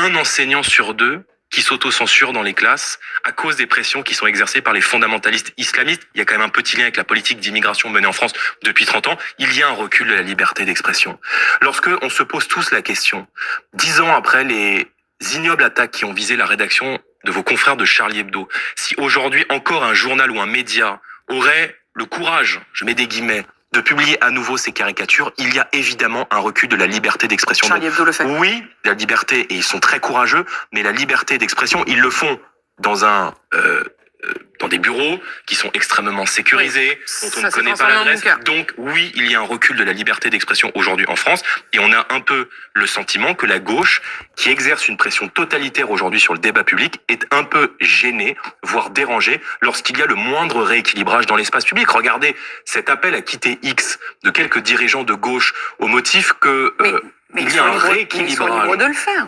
un enseignant sur deux qui s'auto-censure dans les classes à cause des pressions qui sont exercées par les fondamentalistes islamistes. Il y a quand même un petit lien avec la politique d'immigration menée en France depuis 30 ans. Il y a un recul de la liberté d'expression. Lorsque on se pose tous la question, 10 ans après les ignobles attaques qui ont visé la rédaction de vos confrères de Charlie Hebdo, si aujourd'hui encore un journal ou un média aurait le courage, je mets des guillemets, de publier à nouveau ces caricatures, il y a évidemment un recul de la liberté d'expression. Charlie Hebdo le fait. Oui, la liberté, et ils sont très courageux, mais la liberté d'expression, ils le font dans dans des bureaux qui sont extrêmement sécurisés, dont on ne connaît pas l'adresse. Donc oui, il y a un recul de la liberté d'expression aujourd'hui en France, et on a un peu le sentiment que la gauche, qui exerce une pression totalitaire aujourd'hui sur le débat public, est un peu gênée, voire dérangée, lorsqu'il y a le moindre rééquilibrage dans l'espace public. Regardez cet appel à quitter X de quelques dirigeants de gauche au motif que... Mais il y a un rééquilibrage. Ils sont libres de le faire.